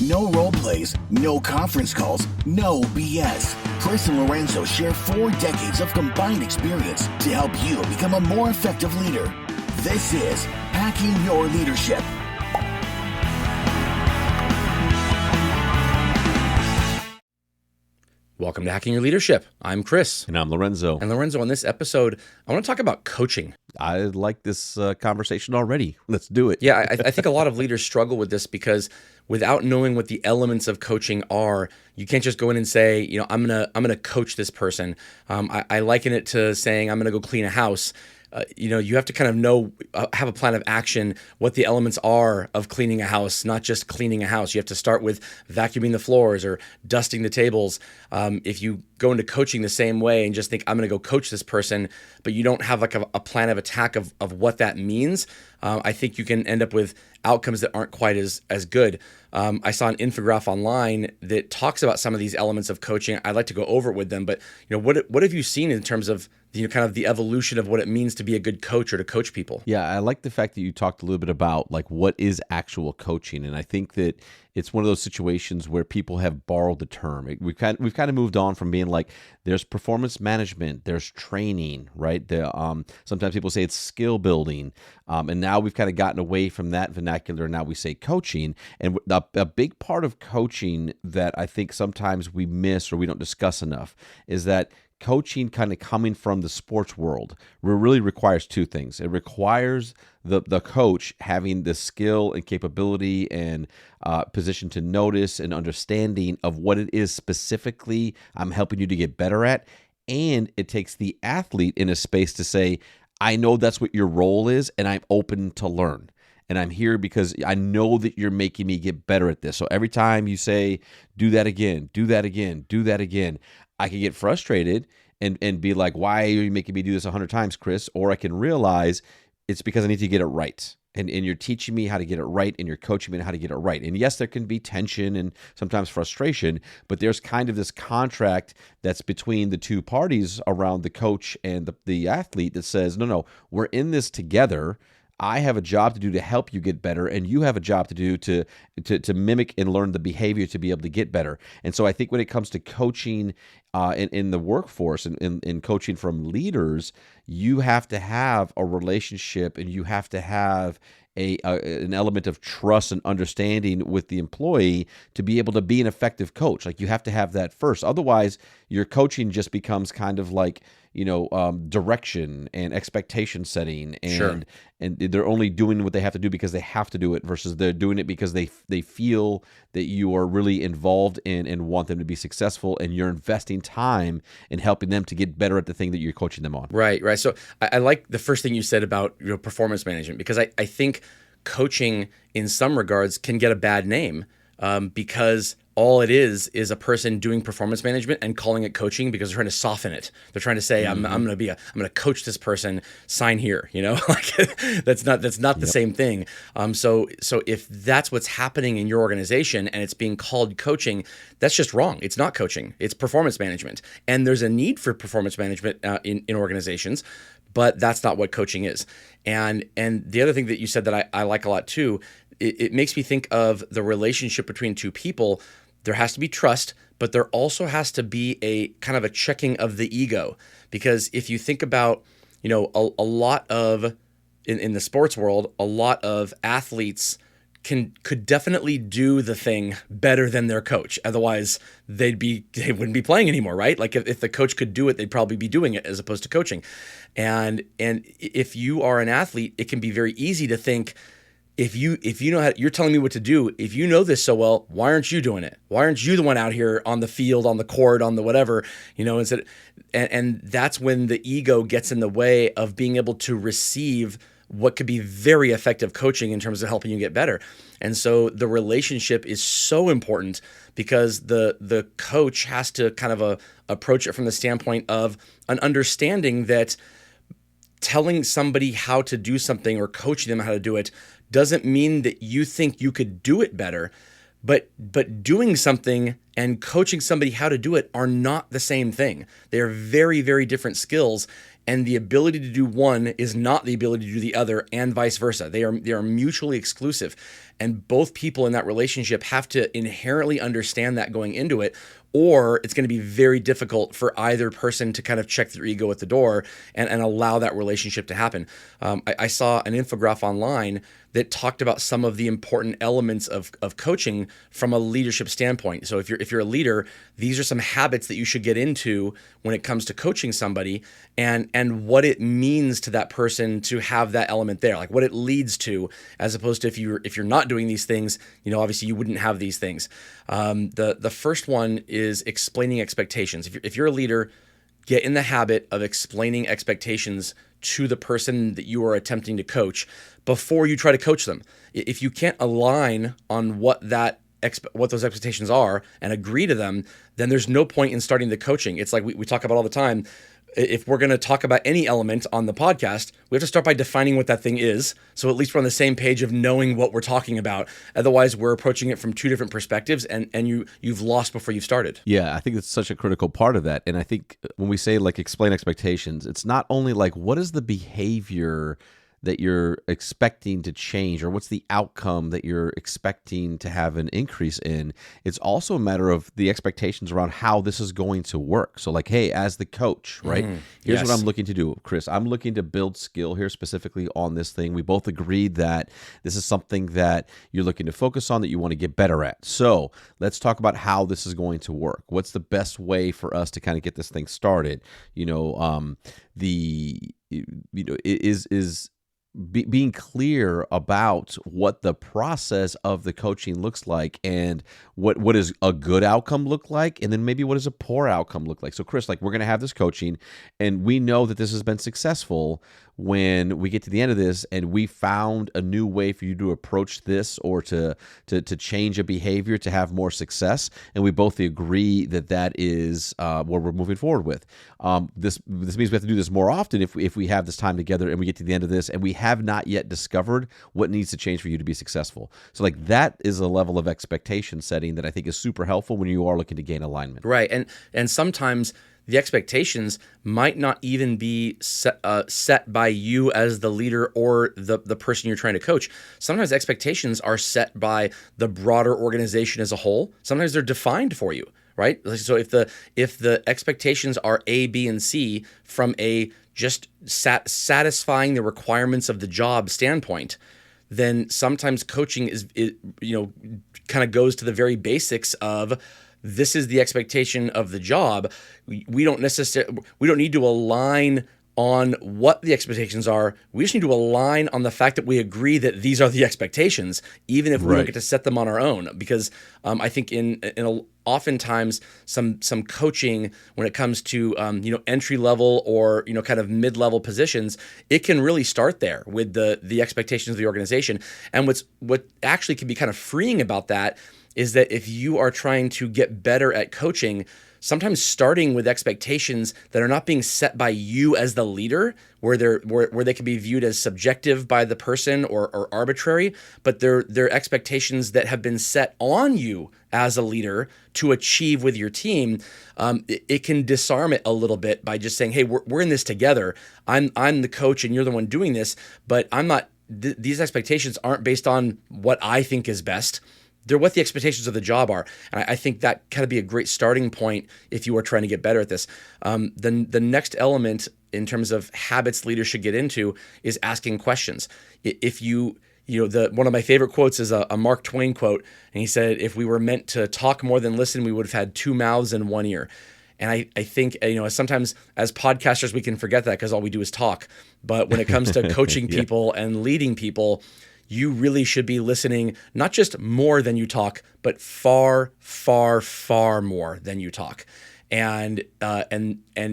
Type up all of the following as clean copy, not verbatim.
No role plays, no conference calls, no BS. Chris and Lorenzo share 4 decades of combined experience to help you become a more effective leader. This is Hacking Your Leadership. Welcome to Hacking Your Leadership. I'm Chris. And I'm Lorenzo. And Lorenzo, on this episode, I want to talk about coaching. I like this conversation already. Let's do it. Yeah, I think a lot of leaders struggle with this because without knowing what the elements of coaching are, you can't just go in and say, I'm gonna coach this person. I liken it to saying I'm gonna go clean a house. You have to kind of know, have a plan of action, what the elements are of cleaning a house, not just cleaning a house. You have to start with vacuuming the floors or dusting the tables. If you go into coaching the same way and just think, I'm going to go coach this person, but you don't have like a plan of attack of what that means, I think you can end up with outcomes that aren't quite as good. I saw an infographic online that talks about some of these elements of coaching. I'd like to go over it with them, but what have you seen in terms of kind of the evolution of what it means to be a good coach or to coach people? Yeah, I like the fact that you talked a little bit about like what is actual coaching, and I think that it's one of those situations where people have borrowed the term. We've kind of moved on from being like there's performance management, there's training, right? Sometimes people say it's skill building, and now we've kind of gotten away from that vernacular. Now we say coaching, and a big part of coaching that I think sometimes we miss or we don't discuss enough is that coaching, kind of coming from the sports world, really requires 2 things. It requires the coach having the skill and capability and position to notice and understanding of what it is specifically I'm helping you to get better at. And it takes the athlete in a space to say, I know that's what your role is, and I'm open to learn. And I'm here because I know that you're making me get better at this. So every time you say, do that again, do that again, do that again, I can get frustrated and be like, why are you making me do this 100 times, Chris? Or I can realize it's because I need to get it right. And you're teaching me how to get it right, and you're coaching me on how to get it right. And yes, there can be tension and sometimes frustration, but there's kind of this contract that's between the 2 parties around the coach and the athlete that says, no, we're in this together. I have a job to do to help you get better, and you have a job to do to mimic and learn the behavior to be able to get better. And so I think when it comes to coaching in the workforce and in coaching from leaders, you have to have a relationship, and you have to have an element of trust and understanding with the employee to be able to be an effective coach. Like, you have to have that first. Otherwise, your coaching just becomes kind of like, direction and expectation setting, and Sure. and they're only doing what they have to do because they have to do it versus they're doing it because they feel that you are really involved in and want them to be successful, and you're investing time in helping them to get better at the thing that you're coaching them on. Right. So I like the first thing you said about performance management, because I think coaching in some regards can get a bad name because all it is a person doing performance management and calling it coaching because they're trying to soften it. They're trying to say, I'm going to coach this person, sign here, like that's not the same thing. So if that's what's happening in your organization and it's being called coaching, that's just wrong. It's not coaching. It's performance management. And there's a need for performance management in organizations, but that's not what coaching is. And the other thing that you said that I like a lot too, it makes me think of the relationship between 2 people. There has to be trust, but there also has to be a kind of a checking of the ego. Because if you think about, a lot of, in the sports world, a lot of athletes could definitely do the thing better than their coach. Otherwise, they wouldn't be playing anymore, right? Like if the coach could do it, they'd probably be doing it as opposed to coaching. And if you are an athlete, it can be very easy to think, if you know how, you're telling me what to do, if you know this so well, why aren't you doing it? Why aren't you the one out here on the field, on the court, on the whatever, instead, and that's when the ego gets in the way of being able to receive what could be very effective coaching in terms of helping you get better. And so the relationship is so important because the coach has to kind of approach it from the standpoint of an understanding that telling somebody how to do something or coaching them how to do it doesn't mean that you think you could do it better, but doing something and coaching somebody how to do it are not the same thing. They are very, very different skills, and the ability to do one is not the ability to do the other, and vice versa. They are mutually exclusive. and both people in that relationship have to inherently understand that going into it, or it's going to be very difficult for either person to kind of check their ego at the door and allow that relationship to happen. I saw an infographic online that talked about some of the important elements of coaching from a leadership standpoint. So if you're a leader, these are some habits that you should get into when it comes to coaching somebody, and what it means to that person to have that element there, like what it leads to, as opposed to if you're not doing these things, obviously you wouldn't have these things. The first one is explaining expectations. If you're a leader, get in the habit of explaining expectations to the person that you are attempting to coach before you try to coach them. If you can't align on what those expectations are and agree to them, then there's no point in starting the coaching. It's like we talk about all the time. If we're going to talk about any element on the podcast, we have to start by defining what that thing is. So at least we're on the same page of knowing what we're talking about. Otherwise, we're approaching it from two different perspectives, and you've lost before you've started. Yeah, I think it's such a critical part of that. And I think when we say like explain expectations, it's not only like what is the behavior that you're expecting to change, or what's the outcome that you're expecting to have an increase in. It's also a matter of the expectations around how this is going to work. So like, hey, as the coach, right? Here's what I'm looking to do, Chris. I'm looking to build skill here specifically on this thing. We both agreed that this is something that you're looking to focus on, that you want to get better at. So let's talk about how this is going to work. What's the best way for us to kind of get this thing started? Being clear about what the process of the coaching looks like, and what does a good outcome look like, and then maybe what does a poor outcome look like. So Chris, like, we're going to have this coaching, and we know that this has been successful when we get to the end of this and we found a new way for you to approach this, or to change a behavior to have more success, and we both agree that is what we're moving forward with. This means we have to do this more often if we have this time together and we get to the end of this and we have not yet discovered what needs to change for you to be successful. So like, that is a level of expectation setting that I think is super helpful when you are looking to gain alignment. Right, and sometimes the expectations might not even be set by you as the leader or the person you're trying to coach. Sometimes expectations are set by the broader organization as a whole. Sometimes they're defined for you, right? So if the expectations are A, B, and C from a just satisfying the requirements of the job standpoint, then sometimes coaching is kind of goes to the very basics of, this is the expectation of the job. We don't need to align on what the expectations are. We just need to align on the fact that we agree that these are the expectations, even if we don't get to set them on our own. Because I think oftentimes some coaching, when it comes to entry level or kind of mid level positions, it can really start there with the expectations of the organization. And what actually can be kind of freeing about that is that if you are trying to get better at coaching, sometimes starting with expectations that are not being set by you as the leader, where they can be viewed as subjective by the person or arbitrary, but they're expectations that have been set on you as a leader to achieve with your team. It can disarm it a little bit by just saying, hey, we're in this together. I'm the coach and you're the one doing this, but I'm not. These expectations aren't based on what I think is best. They're what the expectations of the job are. And I think that kind of be a great starting point if you are trying to get better at this. The next element in terms of habits leaders should get into is asking questions. If one of my favorite quotes is a Mark Twain quote, and he said, if we were meant to talk more than listen, we would have had two mouths and one ear. And I think, sometimes as podcasters, we can forget that because all we do is talk. But when it comes to coaching people and leading people, you really should be listening, not just more than you talk, but far, far, far more than you talk. And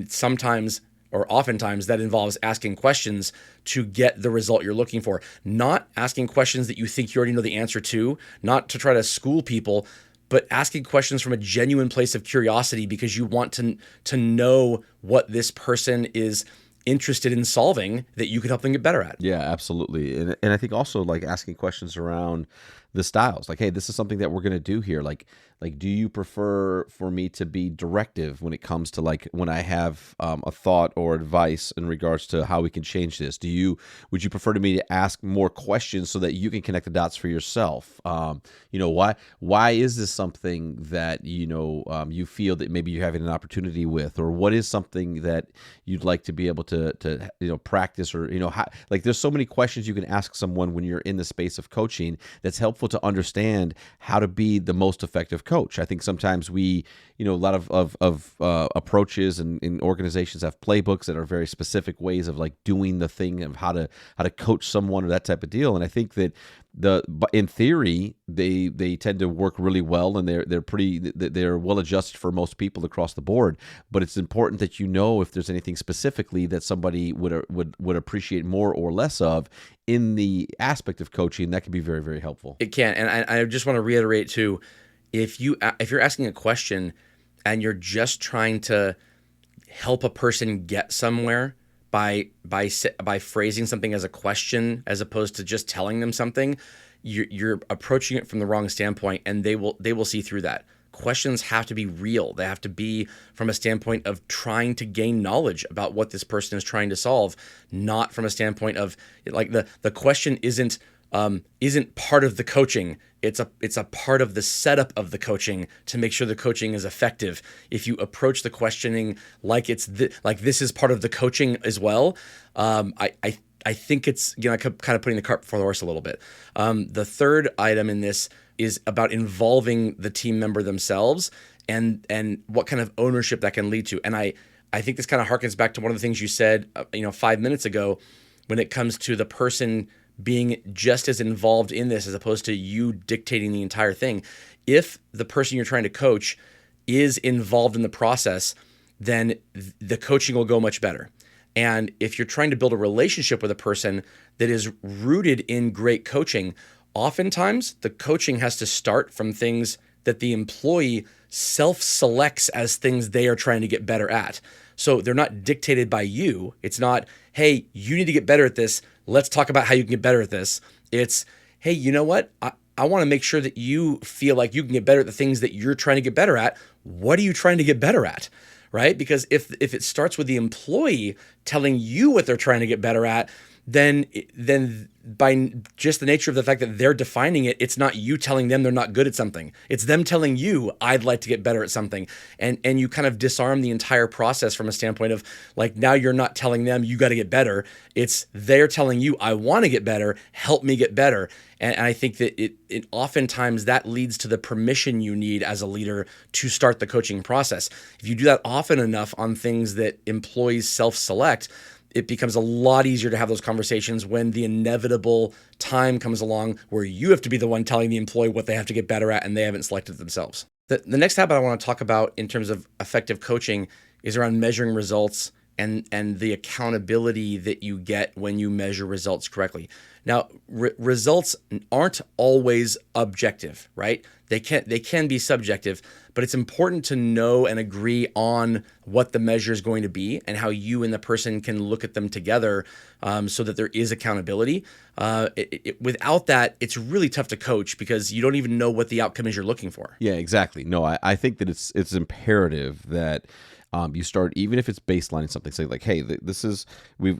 sometimes, or oftentimes, that involves asking questions to get the result you're looking for. Not asking questions that you think you already know the answer to, not to try to school people, but asking questions from a genuine place of curiosity because you want to know what this person is interested in solving that you could help them get better at. Yeah, absolutely. And I think also like asking questions around the styles. Like, hey, this is something that we're going to do here. Like, do you prefer for me to be directive when it comes to like when I have a thought or advice in regards to how we can change this? Would you prefer to me to ask more questions so that you can connect the dots for yourself? Why is this something that you feel that maybe you're having an opportunity with, or what is something that you'd like to be able to practice, or like there's so many questions you can ask someone when you're in the space of coaching that's helpful to understand how to be the most effective coach. I think sometimes a lot of approaches and organizations have playbooks that are very specific ways of like doing the thing of how to coach someone or that type of deal. And I think that in theory they tend to work really well, and they're well adjusted for most people across the board. But it's important that if there's anything specifically that somebody would appreciate more or less of in the aspect of coaching, that can be very, very helpful. It can, and I just want to reiterate too. If you're asking a question and you're just trying to help a person get somewhere by phrasing something as a question as opposed to just telling them something, you're approaching it from the wrong standpoint, and they will see through that. Questions have to be real. They have to be from a standpoint of trying to gain knowledge about what this person is trying to solve, not from a standpoint of like the question isn't part of the coaching. It's a part of the setup of the coaching to make sure the coaching is effective. If you approach the questioning like this is part of the coaching as well, I think it's kind of putting the cart before the horse a little bit. The third item in this is about involving the team member themselves and what kind of ownership that can lead to. And I think this kind of harkens back to one of the things you said 5 minutes ago when it comes to the person being just as involved in this as opposed to you dictating the entire thing. If the person you're trying to coach is involved in the process, then the coaching will go much better. And if you're trying to build a relationship with a person that is rooted in great coaching, oftentimes the coaching has to start from things that the employee self-selects as things they are trying to get better at. So they're not dictated by you. It's not, hey, you need to get better at this. Let's talk about how you can get better at this. It's, hey, you know what? I want to make sure that you feel like you can get better at the things that you're trying to get better at. What are you trying to get better at? Right? Because if it starts with the employee telling you what they're trying to get better at, then by just the nature of the fact that they're defining it, it's not you telling them they're not good at something. It's them telling you, I'd like to get better at something. And you kind of disarm the entire process from a standpoint of like, now you're not telling them you got to get better. It's they're telling you, I want to get better, help me get better. And I think that it oftentimes that leads to the permission you need as a leader to start the coaching process. If you do that often enough on things that employees self-select, it becomes a lot easier to have those conversations when the inevitable time comes along where you have to be the one telling the employee what they have to get better at and they haven't selected themselves. The next habit I want to talk about in terms of effective coaching is around measuring results and the accountability that you get when you measure results correctly. Now, results aren't always objective, right? They can be subjective, but it's important to know and agree on what the measure is going to be and how you and the person can look at them together so that there is accountability. Without that, it's really tough to coach because you don't even know what the outcome is you're looking for. Yeah, exactly. No, I think that it's imperative that you start, even if it's baselining something, say like, hey,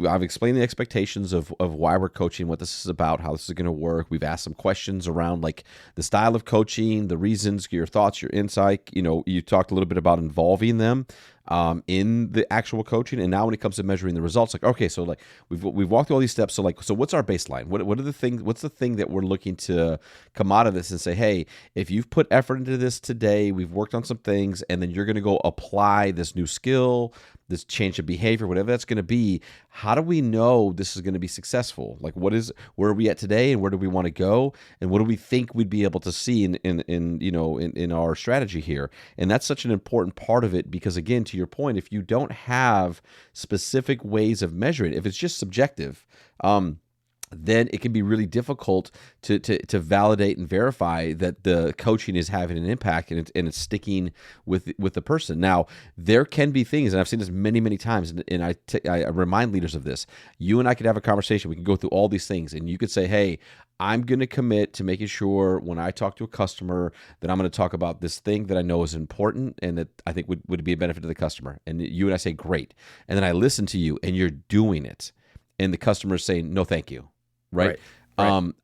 I've explained the expectations of why we're coaching, what this is about, how this is going to work. We've asked some questions around like the style of coaching, the reasons, your thoughts, your insight. You talked a little bit about involving them in the actual coaching, and now when it comes to measuring the results, like, okay, so like we've walked through all these steps. So what's our baseline? What are the things? What's the thing that we're looking to come out of this and say, hey, if you've put effort into this today, we've worked on some things, and then you're going to go apply this new skill, this change of behavior, whatever that's going to be. How do we know this is going to be successful? Like, where are we at today, and where do we want to go, and what do we think we'd be able to see in our strategy here? And that's such an important part of it because, again, to your point, if you don't have specific ways of measuring it, if it's just subjective, then it can be really difficult to validate and verify that the coaching is having an impact and it's sticking with the person. Now, there can be things, and I've seen this many, many times, and I remind leaders of this. You and I could have a conversation. We can go through all these things, and you could say, hey, I'm going to commit to making sure when I talk to a customer that I'm going to talk about this thing that I know is important and that I think would be a benefit to the customer. And you and I say, great. And then I listen to you and you're doing it. And the customer is saying, no, thank you. Right.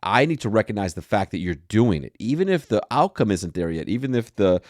I need to recognize the fact that you're doing it, even if the outcome isn't there yet, even if the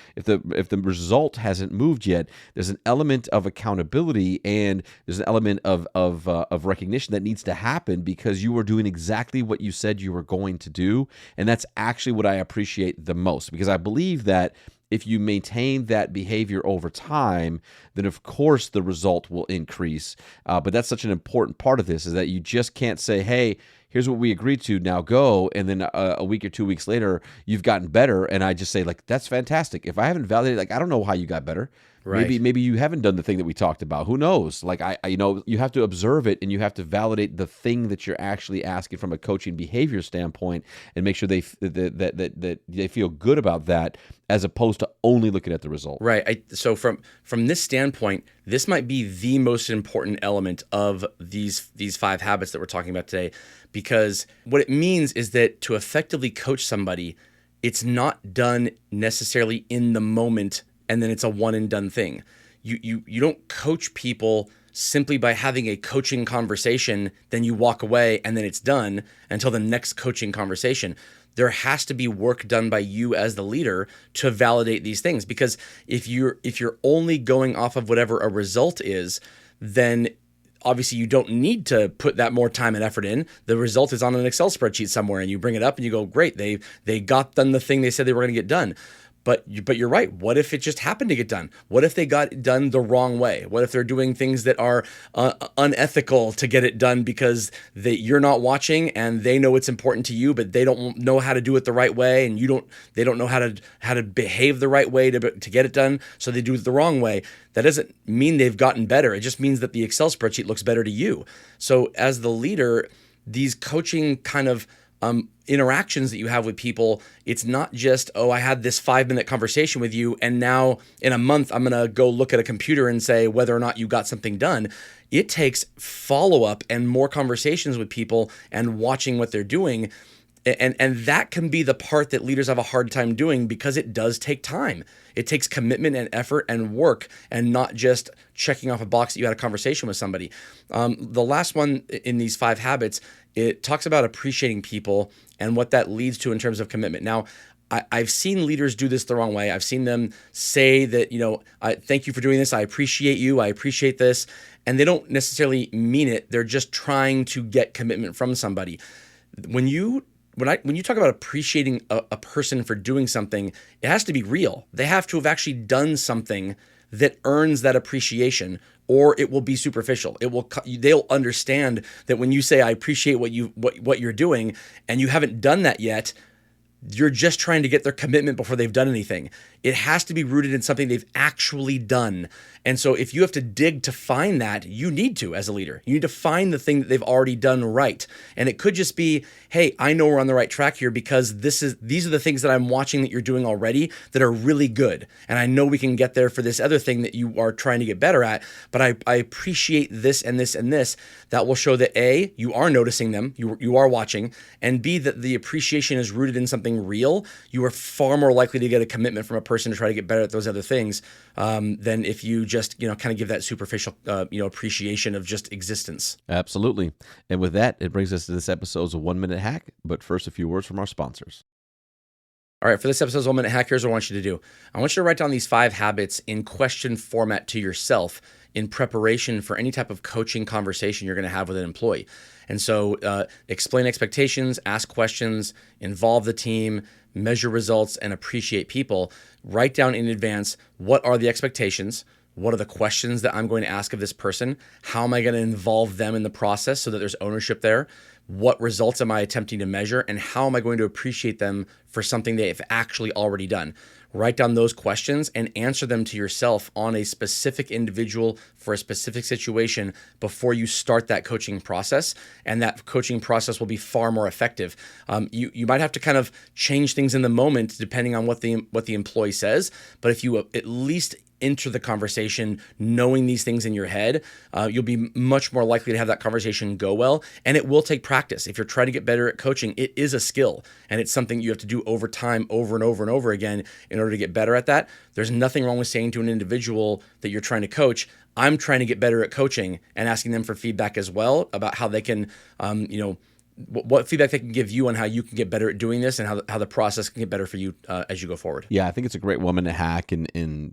result hasn't moved yet. There's an element of accountability and there's an element of recognition that needs to happen because you are doing exactly what you said you were going to do, and that's actually what I appreciate the most, because I believe that if you maintain that behavior over time, then of course the result will increase. But that's such an important part of this, is that you just can't say, hey, here's what we agreed to, now go. And then a week or 2 weeks later, you've gotten better. And I just say, like, that's fantastic. If I haven't validated, like, I don't know how you got better. Right. Maybe you haven't done the thing that we talked about. Who knows? Like, you have to observe it and you have to validate the thing that you're actually asking from a coaching behavior standpoint and make sure that they feel good about that, as opposed to only looking at the result. Right. So from this standpoint, this might be the most important element of these 5 habits that we're talking about today, because what it means is that to effectively coach somebody, it's not done necessarily in the moment and then it's a one and done thing. You don't coach people simply by having a coaching conversation, then you walk away and then it's done until the next coaching conversation. There has to be work done by you as the leader to validate these things, because if you're only going off of whatever a result is, then obviously you don't need to put that more time and effort in. The result is on an Excel spreadsheet somewhere and you bring it up and you go, great, they got done the thing they said they were going to get done. But you're right. What if it just happened to get done? What if they got it done the wrong way? What if they're doing things that are unethical to get it done because you're not watching and they know it's important to you, but they don't know how to do it the right way, and they don't know how to behave the right way to get it done, so they do it the wrong way. That doesn't mean they've gotten better. It just means that the Excel spreadsheet looks better to you. So as the leader, these coaching kind of interactions that you have with people, it's not just, oh, I had this 5-minute conversation with you, and now in a month, I'm going to go look at a computer and say whether or not you got something done. It takes follow-up and more conversations with people and watching what they're doing. And that can be the part that leaders have a hard time doing, because it does take time. It takes commitment and effort and work, and not just checking off a box that you had a conversation with somebody. The last one in these 5 habits, it talks about appreciating people and what that leads to in terms of commitment. Now, I've seen leaders do this the wrong way. I've seen them say that, thank you for doing this. I appreciate you. I appreciate this. And they don't necessarily mean it. They're just trying to get commitment from somebody. When you talk about appreciating a person for doing something, it has to be real. They have to have actually done something that earns that appreciation, or it will be superficial. They'll understand that when you say, I appreciate what you're doing, and you haven't done that yet, you're just trying to get their commitment before they've done anything. It has to be rooted in something they've actually done. And so if you have to dig to find that, you need to, as a leader. You need to find the thing that they've already done right. And it could just be, hey, I know we're on the right track here because these are the things that I'm watching that you're doing already that are really good. And I know we can get there for this other thing that you are trying to get better at, but I appreciate this and this and this. That will show that A, you are noticing them, you are watching, and B, that the appreciation is rooted in something real. You are far more likely to get a commitment from a person to try to get better at those other things than if you just kind of give that superficial appreciation of just existence. Absolutely. And with that, it brings us to this episode's 1-minute hack. But first, a few words from our sponsors. All right, for this episode's 1-minute hack, here's what I want you to do. I want you to write down these 5 habits in question format to yourself in preparation for any type of coaching conversation you're going to have with an employee. And so explain expectations, ask questions, involve the team, measure results, and appreciate people. Write down in advance, what are the expectations? What are the questions that I'm going to ask of this person? How am I going to involve them in the process so that there's ownership there? What results am I attempting to measure? And how am I going to appreciate them for something they've actually already done? write down those questions and answer them to yourself on a specific individual for a specific situation before you start that coaching process. And that coaching process will be far more effective. You might have to kind of change things in the moment depending on what the employee says. But if you at least enter the conversation knowing these things in your head, you'll be much more likely to have that conversation go well. And it will take practice. If you're trying to get better at coaching, it is a skill, and it's something you have to do over time, over and over and over again in order to get better at that. There's nothing wrong with saying to an individual that you're trying to coach, I'm trying to get better at coaching, and asking them for feedback as well about how they can, what feedback they can give you on how you can get better at doing this, and how the process can get better for you as you go forward. Yeah, I think it's a great woman to hack, and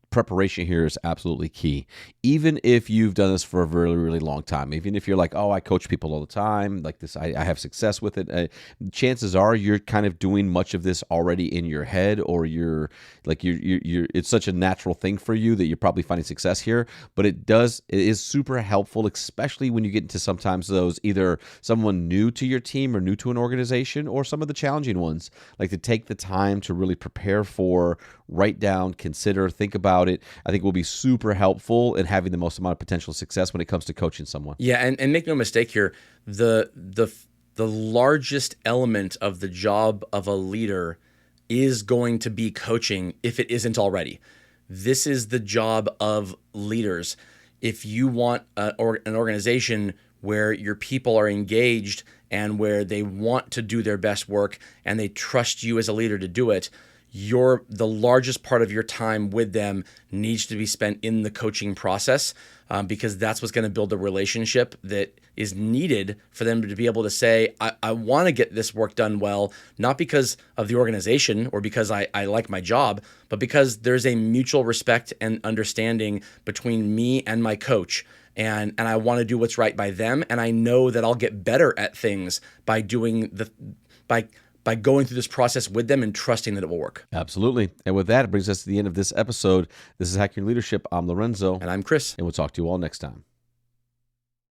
preparation here is absolutely key. Even if you've done this for a really, really long time, even if you're like, oh, I coach people all the time, like this, I have success with it. Chances are you're kind of doing much of this already in your head, or you're it's such a natural thing for you that you're probably finding success here. But it is super helpful, especially when you get into sometimes those either someone new to your team or new to an organization, or some of the challenging ones, like to take the time to really prepare for, write down, consider, think about it. I think will be super helpful in having the most amount of potential success when it comes to coaching someone. Yeah, and make no mistake here, the largest element of the job of a leader is going to be coaching, if it isn't already. This is the job of leaders. If you want an organization where your people are engaged and where they want to do their best work and they trust you as a leader to do it, the largest part of your time with them needs to be spent in the coaching process, because that's what's going to build the relationship that is needed for them to be able to say, I want to get this work done well, not because of the organization or because I like my job, but because there's a mutual respect and understanding between me and my coach. And I want to do what's right by them. And I know that I'll get better at things by by going through this process with them and trusting that it will work. Absolutely. And with that, it brings us to the end of this episode. This is Hacking Leadership. I'm Lorenzo. And I'm Chris. And we'll talk to you all next time.